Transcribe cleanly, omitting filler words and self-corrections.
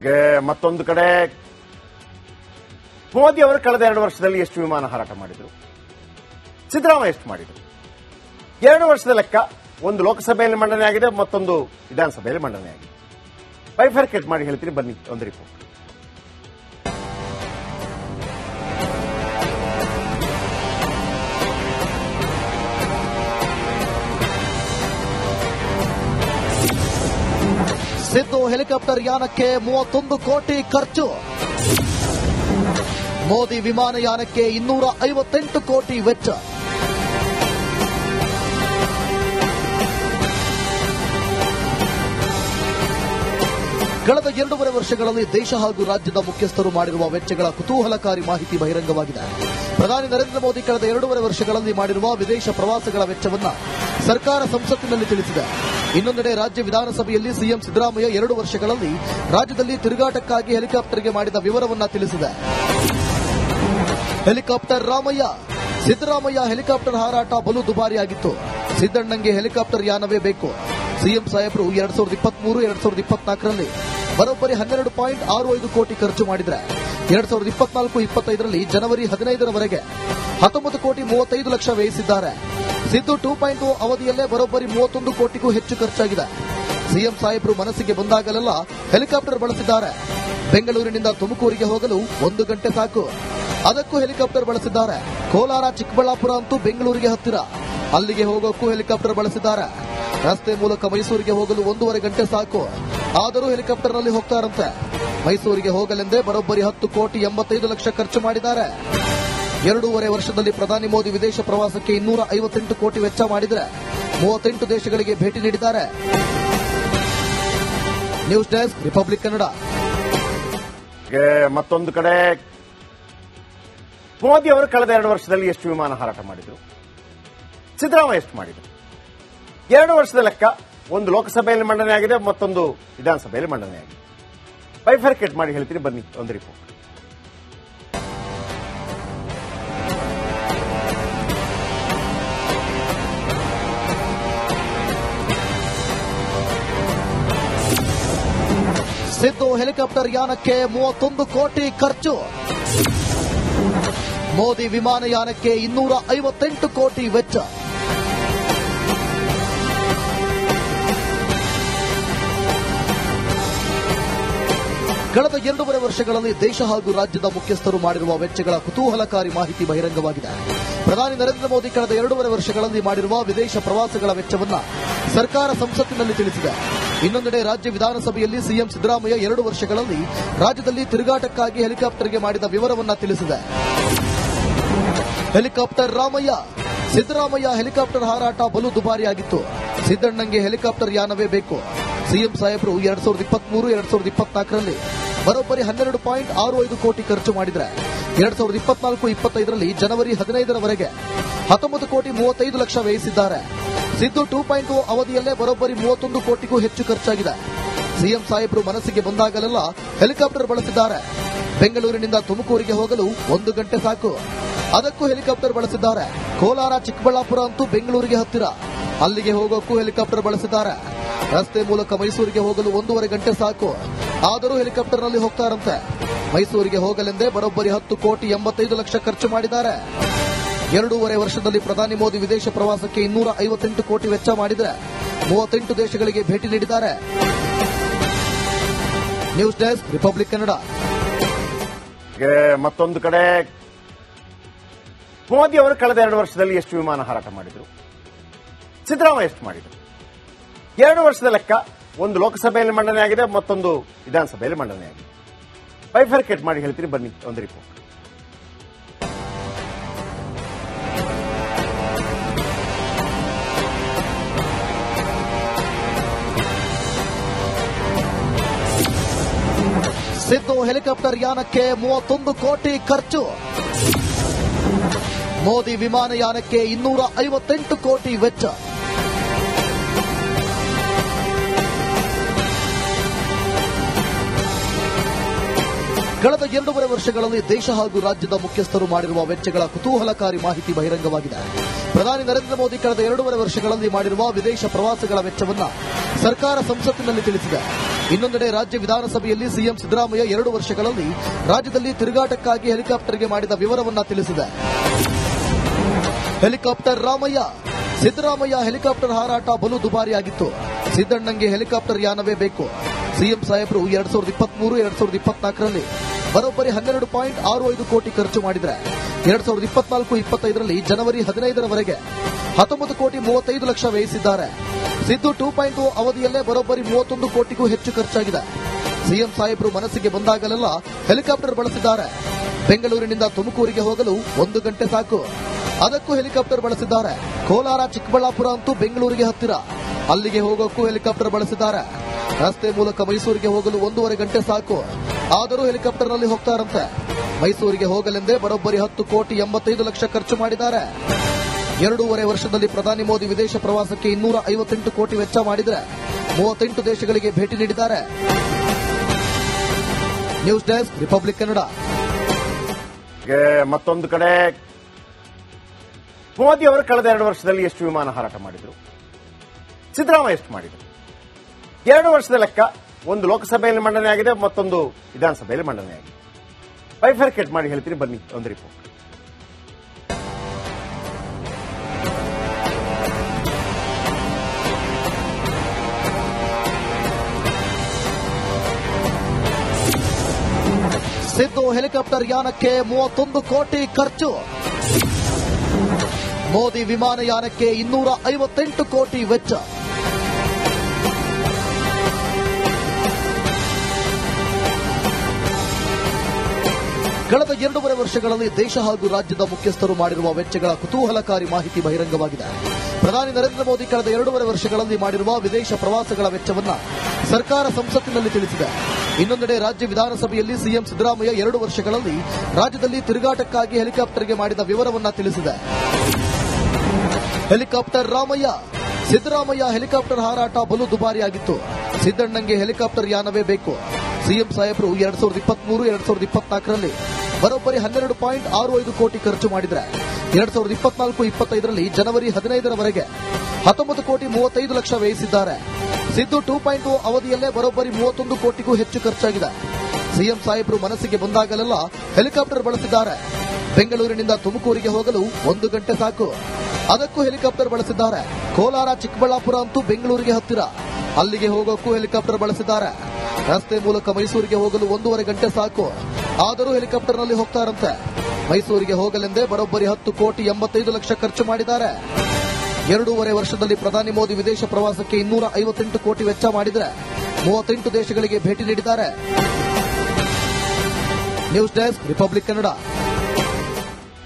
ಮತ್ತೊಂದು ಕಡೆ ಮೋದಿ ಅವರು ಕಳೆದ 2 ವರ್ಷದಲ್ಲಿ ಎಷ್ಟು ವಿಮಾನ ಹಾರಾಟ ಮಾಡಿದ್ರು, ಸಿದ್ದರಾಮಯ್ಯ ಎಷ್ಟು ಮಾಡಿದ್ರು? 2 ವರ್ಷದ ಲೆಕ್ಕ ಒಂದು ಲೋಕಸಭೆಯಲ್ಲಿ ಮಂಡನೆ ಆಗಿದೆ, ಮತ್ತೊಂದು ವಿಧಾನಸಭೆಯಲ್ಲಿ ಮಂಡನೆ ಆಗಿದೆ. ಬೈಫರ್ಕೇಟ್ ಮಾಡಿ ಹೇಳ್ತೀನಿ, ಬನ್ನಿ ಒಂದು ರಿಪೋರ್ಟ್. ಸಿದ್ದು ಹೆಲಿಕಾಪ್ಟರ್ ಯಾನಕ್ಕೆ 31 ಕೋಟಿ ಖರ್ಚು. ಮೋದಿ ವಿಮಾನಯಾನಕ್ಕೆ 258 ಕೋಟಿ ವೆಚ್ಚ. ಕಳೆದ 2.5 ವರ್ಷಗಳಲ್ಲಿ ದೇಶ ಹಾಗೂ ರಾಜ್ಯದ ಮುಖ್ಯಸ್ಥರು ಮಾಡಿರುವ ವೆಚ್ಚಗಳ ಕುತೂಹಲಕಾರಿ ಮಾಹಿತಿ ಬಹಿರಂಗವಾಗಿದೆ. ಪ್ರಧಾನಿ ನರೇಂದ್ರ ಮೋದಿ ಕಳೆದ 2.5 ವರ್ಷಗಳಲ್ಲಿ ಮಾಡಿರುವ ವಿದೇಶ ಪ್ರವಾಸಗಳ ವೆಚ್ಚವನ್ನು ಸರ್ಕಾರ ಸಂಸತ್ತಿನಲ್ಲಿ ತಿಳಿಸಿದೆ. ಇನ್ನೊಂದೆಡೆ ರಾಜ್ಯ ವಿಧಾನಸಭೆಯಲ್ಲಿ ಸಿಎಂ ಸಿದ್ದರಾಮಯ್ಯ 2 ವರ್ಷಗಳಲ್ಲಿ ರಾಜ್ಯದಲ್ಲಿ ತಿರುಗಾಟಕ್ಕಾಗಿ ಹೆಲಿಕಾಪ್ಟರ್ಗೆ ಮಾಡಿದ ವಿವರವನ್ನು ತಿಳಿಸಿದೆ. ಹೆಲಿಕಾಪ್ಟರ್ ರಾಮಯ್ಯ, ಸಿದ್ದರಾಮಯ್ಯ ಹೆಲಿಕಾಪ್ಟರ್ ಹಾರಾಟ ಬಲು ದುಬಾರಿಯಾಗಿತ್ತು. ಸಿದ್ದಣ್ಣಂಗೆ ಹೆಲಿಕಾಪ್ಟರ್ ಯಾನವೇ ಬೇಕು. ಸಿಎಂ ಸಾಹೇಬರು 2023-2024ರಲ್ಲಿ ಬರೋಬ್ಬರಿ 12.65 ಕೋಟಿ ಖರ್ಚು ಮಾಡಿದರೆ 2024-25ರಲ್ಲಿ ಜನವರಿ 15ರವರೆಗೆ 19 ಕೋಟಿ 35 ಲಕ್ಷ ವ್ಯಯಿಸಿದ್ದಾರೆ. ಸಿದ್ದು 2.0 ಅವಧಿಯಲ್ಲೇ ಬರೋಬ್ಬರಿ 31 ಕೋಟಿಗೂ ಹೆಚ್ಚು ಖರ್ಚಾಗಿದೆ. ಸಿಎಂ ಸಾಹೇಬರು ಮನಸ್ಸಿಗೆ ಬಂದಾಗಲೆಲ್ಲ ಹೆಲಿಕಾಪ್ಟರ್ ಬಳಸಿದ್ದಾರೆ. ಬೆಂಗಳೂರಿನಿಂದ ತುಮಕೂರಿಗೆ ಹೋಗಲು 1 ಗಂಟೆ ಸಾಕು, ಅದಕ್ಕೂ ಹೆಲಿಕಾಪ್ಟರ್ ಬಳಸಿದ್ದಾರೆ. ಕೋಲಾರ ಚಿಕ್ಕಬಳ್ಳಾಪುರ ಅಂತೂ ಬೆಂಗಳೂರಿಗೆ ಹತ್ತಿರ, ಅಲ್ಲಿಗೆ ಹೋಗೋಕ್ಕೂ ಹೆಲಿಕಾಪ್ಟರ್ ಬಳಸಿದ್ದಾರೆ. ರಸ್ತೆ ಮೂಲಕ ಮೈಸೂರಿಗೆ ಹೋಗಲು 1.5 ಗಂಟೆ ಸಾಕು, ಆದರೂ ಹೆಲಿಕಾಪ್ಟರ್ನಲ್ಲಿ ಹೋಗ್ತಾರಂತೆ. ಮೈಸೂರಿಗೆ ಹೋಗಲೆಂದೇ ಬರೋಬ್ಬರಿ 10 ಕೋಟಿ 85 ಲಕ್ಷ ಖರ್ಚು ಮಾಡಿದ್ದಾರೆ. 2.5 ವರ್ಷದಲ್ಲಿ ಪ್ರಧಾನಿ ಮೋದಿ ವಿದೇಶ ಪ್ರವಾಸಕ್ಕೆ 258 ಕೋಟಿ ವೆಚ್ಚ ಮಾಡಿದರೆ 38 ದೇಶಗಳಿಗೆ ಭೇಟಿ ನೀಡಿದ್ದಾರೆ. News desk, republic Kannada. ಮತ್ತೊಂದು ಕಡೆ ಮೋದಿ ಅವರು ಕಳೆದ 2 ವರ್ಷದಲ್ಲಿ ಎಷ್ಟು ವಿಮಾನ ಹಾರಾಟ ಮಾಡಿದ್ರು, ಸಿದ್ದರಾಮಯ್ಯ ಎಷ್ಟು ಮಾಡಿದ್ರು? 2 ವರ್ಷದ ಲೆಕ್ಕ ಒಂದು ಲೋಕಸಭೆಯಲ್ಲಿ ಮಂಡನೆ ಆಗಿದೆ, ಮತ್ತೊಂದು ವಿಧಾನಸಭೆಯಲ್ಲಿ ಮಂಡನೆ ಆಗಿದೆ. ಬೈಫರ್ಕೇಟ್ ಮಾಡಿ ಹೇಳ್ತೀನಿ, ಬನ್ನಿ ಒಂದು ರಿಪೋರ್ಟ್. ಸಿದ್ದು ಹೆಲಿಕಾಪ್ಟರ್ ಯಾನಕ್ಕೆ 31 ಕೋಟಿ ಖರ್ಚು. ಮೋದಿ ವಿಮಾನಯಾನಕ್ಕೆ 258 ಕೋಟಿ ವೆಚ್ಚ. ಕಳೆದ 2.5 ವರ್ಷಗಳಲ್ಲಿ ದೇಶ ಹಾಗೂ ರಾಜ್ಯದ ಮುಖ್ಯಸ್ಥರು ಮಾಡಿರುವ ವೆಚ್ಚಗಳ ಕುತೂಹಲಕಾರಿ ಮಾಹಿತಿ ಬಹಿರಂಗವಾಗಿದೆ. ಪ್ರಧಾನಿ ನರೇಂದ್ರ ಮೋದಿ ಕಳೆದ 2.5 ವರ್ಷಗಳಲ್ಲಿ ಮಾಡಿರುವ ವಿದೇಶ ಪ್ರವಾಸಗಳ ವೆಚ್ಚವನ್ನು ಸರ್ಕಾರ ಸಂಸತ್ತಿನಲ್ಲಿ ತಿಳಿಸಿದೆ. ಇನ್ನೊಂದೆಡೆ ರಾಜ್ಯ ವಿಧಾನಸಭೆಯಲ್ಲಿ ಸಿಎಂ ಸಿದ್ದರಾಮಯ್ಯ 2 ವರ್ಷಗಳಲ್ಲಿ ರಾಜ್ಯದಲ್ಲಿ ತಿರುಗಾಟಕ್ಕಾಗಿ ಹೆಲಿಕಾಪ್ಟರ್ಗೆ ಮಾಡಿದ ವಿವರವನ್ನು ತಿಳಿಸಿದೆ. ಹೆಲಿಕಾಪ್ಟರ್ ರಾಮಯ್ಯ, ಸಿದ್ದರಾಮಯ್ಯ ಹೆಲಿಕಾಪ್ಟರ್ ಹಾರಾಟ ಬಲು ದುಬಾರಿಯಾಗಿತ್ತು. ಸಿದ್ದಣ್ಣಂಗೆ ಹೆಲಿಕಾಪ್ಟರ್ ಯಾನವೇ ಬೇಕು. ಸಿಎಂ ಸಾಹೇಬರು 2023-2024ರಲ್ಲಿ ಬರೋಬ್ಬರಿ 12.65 ಕೋಟಿ ಖರ್ಚು ಮಾಡಿದರೆ 2024-25ರಲ್ಲಿ ಜನವರಿ 15ರವರೆಗೆ 19 ಕೋಟಿ 35 ಲಕ್ಷ ವ್ಯಯಿಸಿದ್ದಾರೆ. ಸಿದ್ದು 2.0 ಅವಧಿಯಲ್ಲೇ ಬರೋಬ್ಬರಿ 31 ಕೋಟಿಗೂ ಹೆಚ್ಚು ಖರ್ಚಾಗಿದೆ. ಸಿಎಂ ಸಾಹೇಬರು ಮನಸ್ಸಿಗೆ ಬಂದಾಗಲೆಲ್ಲ ಹೆಲಿಕಾಪ್ಟರ್ ಬಳಸಿದ್ದಾರೆ. ಬೆಂಗಳೂರಿನಿಂದ ತುಮಕೂರಿಗೆ ಹೋಗಲು 1 ಗಂಟೆ ಸಾಕು, ಅದಕ್ಕೂ ಹೆಲಿಕಾಪ್ಟರ್ ಬಳಸಿದ್ದಾರೆ. ಕೋಲಾರ ಚಿಕ್ಕಬಳ್ಳಾಪುರ ಅಂತೂ ಬೆಂಗಳೂರಿಗೆ ಹತ್ತಿರ, ಅಲ್ಲಿಗೆ ಹೋಗೋಕ್ಕೂ ಹೆಲಿಕಾಪ್ಟರ್ ಬಳಸಿದ್ದಾರೆ. ರಸ್ತೆ ಮೂಲಕ ಮೈಸೂರಿಗೆ ಹೋಗಲು 1.5 ಗಂಟೆ ಸಾಕು, ಆದರೂ ಹೆಲಿಕಾಪ್ಟರ್ನಲ್ಲಿ ಹೋಗ್ತಾರಂತೆ. ಮೈಸೂರಿಗೆ ಹೋಗಲೆಂದೇ ಬರೋಬ್ಬರಿ 10 ಕೋಟಿ 85 ಲಕ್ಷ ಖರ್ಚು ಮಾಡಿದ್ದಾರೆ. 2.5 ವರ್ಷದಲ್ಲಿ ಪ್ರಧಾನಿ ಮೋದಿ ವಿದೇಶ ಪ್ರವಾಸಕ್ಕೆ 258 ಕೋಟಿ ವೆಚ್ಚ ಮಾಡಿದರೆ 38 ದೇಶಗಳಿಗೆ ಭೇಟಿ ನೀಡಿದ್ದಾರೆ. News desk, republic Kannada. ಮತ್ತೊಂದು ಕಡೆ ಮೋದಿ ಅವರು ಕಳೆದ 2 ವರ್ಷದಲ್ಲಿ ಎಷ್ಟು ವಿಮಾನ ಹಾರಾಟ ಮಾಡಿದ್ರು, ಸಿದ್ದರಾಮಯ್ಯ ಎಷ್ಟು ಮಾಡಿದ್ರು? 2 ವರ್ಷದ ಲೆಕ್ಕ ಒಂದು ಲೋಕಸಭೆಯಲ್ಲಿ ಮಂಡನೆ ಆಗಿದೆ, ಮತ್ತೊಂದು ವಿಧಾನಸಭೆಯಲ್ಲಿ ಮಂಡನೆ ಆಗಿದೆ. ಬೈಫರ್ಕೇಟ್ ಮಾಡಿ ಹೇಳ್ತೀನಿ, ಬನ್ನಿ ಒಂದು ರಿಪೋರ್ಟ್. ಸಿದ್ದು ಹೆಲಿಕಾಪ್ಟರ್ ಯಾನಕ್ಕೆ 31 ಕೋಟಿ ಖರ್ಚು. ಮೋದಿ ವಿಮಾನಯಾನಕ್ಕೆ 258 ಕೋಟಿ ವೆಚ್ಚ. ಕಳೆದ 2.5 ವರ್ಷಗಳಲ್ಲಿ ದೇಶ ಹಾಗೂ ರಾಜ್ಯದ ಮುಖ್ಯಸ್ಥರು ಮಾಡಿರುವ ವೆಚ್ಚಗಳ ಕುತೂಹಲಕಾರಿ ಮಾಹಿತಿ ಬಹಿರಂಗವಾಗಿದೆ. ಪ್ರಧಾನಿ ನರೇಂದ್ರ ಮೋದಿ ಕಳೆದ 2.5 ವರ್ಷಗಳಲ್ಲಿ ಮಾಡಿರುವ ವಿದೇಶ ಪ್ರವಾಸಗಳ ವೆಚ್ಚವನ್ನು ಸರ್ಕಾರ ಸಂಸತ್ತಿನಲ್ಲಿ ತಿಳಿಸಿದೆ. ಇನ್ನೊಂದೆಡೆ ರಾಜ್ಯ ವಿಧಾನಸಭೆಯಲ್ಲಿ ಸಿಎಂ ಸಿದ್ದರಾಮಯ್ಯ 2 ವರ್ಷಗಳಲ್ಲಿ ರಾಜ್ಯದಲ್ಲಿ ತಿರುಗಾಟಕ್ಕಾಗಿ ಹೆಲಿಕಾಪ್ಟರ್ಗೆ ಮಾಡಿದ ವಿವರವನ್ನ ತಿಳಿಸಿದೆ. ಹೆಲಿಕಾಪ್ಟರ್ ರಾಮಯ್ಯ ಸಿದ್ದರಾಮಯ್ಯ ಹೆಲಿಕಾಪ್ಟರ್ ಹಾರಾಟ ಬಲು ದುಬಾರಿಯಾಗಿತ್ತು. ಸಿದ್ದಣ್ಣಂಗೆ ಹೆಲಿಕಾಪ್ಟರ್ ಯಾನವೇ ಬೇಕು. ಸಿಎಂ ಸಾಹೇಬರು 2023-2024ರಲ್ಲಿ ಬರೋಬ್ಬರಿ 12.65 ಕೋಟಿ ಖರ್ಚು ಮಾಡಿದ್ರೆ 2024-25ರಲ್ಲಿ ಜನವರಿ 15ರವರೆಗೆ 19 ಕೋಟಿ 35 ಲಕ್ಷ ವ್ಯಯಿಸಿದ್ದಾರೆ. ಸಿದ್ದು 2.0 ಅವಧಿಯಲ್ಲೇ ಬರೋಬ್ಬರಿ 31 ಕೋಟಿಗೂ ಹೆಚ್ಚು ಖರ್ಚಾಗಿದೆ. ಸಿಎಂ ಸಾಹೇಬರು ಮನಸ್ಸಿಗೆ ಬಂದಾಗಲೆಲ್ಲ ಹೆಲಿಕಾಪ್ಟರ್ ಬಳಸಿದ್ದಾರೆ. ಬೆಂಗಳೂರಿನಿಂದ ತುಮಕೂರಿಗೆ ಹೋಗಲು 1 ಗಂಟೆ ಸಾಕು. ಅದಕ್ಕೂ ಹೆಲಿಕಾಪ್ಟರ್ ಬಳಸಿದ್ದಾರೆ. ಕೋಲಾರ ಚಿಕ್ಕಬಳ್ಳಾಪುರ ಅಂತೂ ಬೆಂಗಳೂರಿಗೆ ಹತ್ತಿರ, ಅಲ್ಲಿಗೆ ಹೋಗೋಕ್ಕೂ ಹೆಲಿಕಾಪ್ಟರ್ ಬಳಸಿದ್ದಾರೆ. ರಸ್ತೆ ಮೂಲಕ ಮೈಸೂರಿಗೆ ಹೋಗಲು 1.5 ಗಂಟೆ ಸಾಕು. ಆದರೂ ಹೆಲಿಕಾಪ್ಟರ್ನಲ್ಲಿ ಹೋಗ್ತಾರಂತೆ. ಮೈಸೂರಿಗೆ ಹೋಗಲೆಂದೇ ಬರೋಬ್ಬರಿ 10 ಕೋಟಿ 85 ಲಕ್ಷ ಖರ್ಚು ಮಾಡಿದ್ದಾರೆ. 2.5 ವರ್ಷದಲ್ಲಿ ಪ್ರಧಾನಿ ಮೋದಿ ವಿದೇಶ ಪ್ರವಾಸಕ್ಕೆ 258 ಕೋಟಿ ವೆಚ್ಚ ಮಾಡಿದರೆ 38 ದೇಶಗಳಿಗೆ ಭೇಟಿ ನೀಡಿದ್ದಾರೆ. News desk republic Kannada. ಮತ್ತೊಂದು ಕಡೆ ಮೋದಿ ಅವರು ಕಳೆದ 2 ವರ್ಷದಲ್ಲಿ ಎಷ್ಟು ವಿಮಾನ ಹಾರಾಟ ಮಾಡಿದ್ರು, ಸಿದ್ದರಾಮಯ್ಯ ಎಷ್ಟು ಮಾಡಿದ್ರು? 2 ವರ್ಷದ ಲೆಕ್ಕ ಒಂದು ಲೋಕಸಭೆಯಲ್ಲಿ ಮಂಡನೆ ಆಗಿದೆ, ಮತ್ತೊಂದು ವಿಧಾನಸಭೆಯಲ್ಲಿ ಮಂಡನೆ ಆಗಿದೆ. ಬೈಫರ್ಕೇಟ್ ಮಾಡಿ ಹೇಳ್ತೀನಿ, ಬನ್ನಿ ಒಂದು ರಿಪೋರ್ಟ್. ಸಿದ್ದು ಹೆಲಿಕಾಪ್ಟರ್ ಯಾನಕ್ಕೆ 31 ಕೋಟಿ ಖರ್ಚು. ಮೋದಿ ವಿಮಾನಯಾನಕ್ಕೆ 258 ಕೋಟಿ ವೆಚ್ಚ. ಕಳೆದ 2.5 ವರ್ಷಗಳಲ್ಲಿ ದೇಶ ಹಾಗೂ ರಾಜ್ಯದ ಮುಖ್ಯಸ್ಥರು ಮಾಡಿರುವ ವೆಚ್ಚಗಳ ಕುತೂಹಲಕಾರಿ ಮಾಹಿತಿ ಬಹಿರಂಗವಾಗಿದೆ. ಪ್ರಧಾನಿ ನರೇಂದ್ರ ಮೋದಿ ಕಳೆದ 2.5 ವರ್ಷಗಳಲ್ಲಿ ಮಾಡಿರುವ ವಿದೇಶ ಪ್ರವಾಸಗಳ ವೆಚ್ಚವನ್ನು ಸರ್ಕಾರ ಸಂಸತ್ತಿನಲ್ಲಿ ತಿಳಿಸಿದೆ. ಇನ್ನೊಂದೆಡೆ ರಾಜ್ಯ ವಿಧಾನಸಭೆಯಲ್ಲಿ ಸಿಎಂ ಸಿದ್ದರಾಮಯ್ಯ 2 ವರ್ಷಗಳಲ್ಲಿ ರಾಜ್ಯದಲ್ಲಿ ತಿರುಗಾಟಕ್ಕಾಗಿ ಹೆಲಿಕಾಪ್ಟರ್ಗೆ ಮಾಡಿದ ವಿವರವನ್ನ ತಿಳಿಸಿದೆ. ಹೆಲಿಕಾಪ್ಟರ್ ರಾಮಯ್ಯ ಸಿದ್ದರಾಮಯ್ಯ ಹೆಲಿಕಾಪ್ಟರ್ ಹಾರಾಟ ಬಲು ದುಬಾರಿಯಾಗಿತ್ತು. ಸಿದ್ದಣ್ಣಂಗೆ ಹೆಲಿಕಾಪ್ಟರ್ ಯಾನವೇ ಬೇಕು. ಸಿಎಂ ಸಾಹೇಬರು 2023-2024ರಲ್ಲಿ ಬರೋಬ್ಬರಿ 12.65 ಕೋಟಿ ಖರ್ಚು ಮಾಡಿದ್ರೆ 2024-25ರಲ್ಲಿ ಜನವರಿ 15ರವರೆಗೆ 19 ಕೋಟಿ 35 ಲಕ್ಷ ವ್ಯಯಿಸಿದ್ದಾರೆ. ಸಿದ್ದು 2.0 ಅವಧಿಯಲ್ಲೇ ಬರೋಬ್ಬರಿ 31 ಕೋಟಿಗೂ ಹೆಚ್ಚು ಖರ್ಚಾಗಿದೆ. ಸಿಎಂ ಸಾಹೇಬರು ಮನಸ್ಸಿಗೆ ಬಂದಾಗಲೆಲ್ಲ ಹೆಲಿಕಾಪ್ಟರ್ ಬಳಸಿದ್ದಾರೆ. ಬೆಂಗಳೂರಿನಿಂದ ತುಮಕೂರಿಗೆ ಹೋಗಲು 1 ಗಂಟೆ ಸಾಕು. ಅದಕ್ಕೂ ಹೆಲಿಕಾಪ್ಟರ್ ಬಳಸಿದ್ದಾರೆ. ಕೋಲಾರ ಚಿಕ್ಕಬಳ್ಳಾಪುರ ಅಂತೂ ಬೆಂಗಳೂರಿಗೆ ಹತ್ತಿರ, ಅಲ್ಲಿಗೆ ಹೋಗೋಕ್ಕೂ ಹೆಲಿಕಾಪ್ಟರ್ ಬಳಸಿದ್ದಾರೆ. ರಸ್ತೆ ಮೂಲಕ ಮೈಸೂರಿಗೆ ಹೋಗಲು 1.5 ಗಂಟೆ ಸಾಕು. ಆದರೂ ಹೆಲಿಕಾಪ್ಟರ್ನಲ್ಲಿ ಹೋಗ್ತಾರಂತೆ. ಮೈಸೂರಿಗೆ ಹೋಗಲೆಂದೇ ಬರೋಬ್ಬರಿ 10 ಕೋಟಿ 85 ಲಕ್ಷ ಖರ್ಚು ಮಾಡಿದ್ದಾರೆ. 2.5 ವರ್ಷದಲ್ಲಿ ಪ್ರಧಾನಿ ಮೋದಿ ವಿದೇಶ ಪ್ರವಾಸಕ್ಕೆ 258 ಕೋಟಿ ವೆಚ್ಚ ಮಾಡಿದರೆ 38 ದೇಶಗಳಿಗೆ ಭೇಟಿ ನೀಡಿದ್ದಾರೆ. News desk republic Kannada.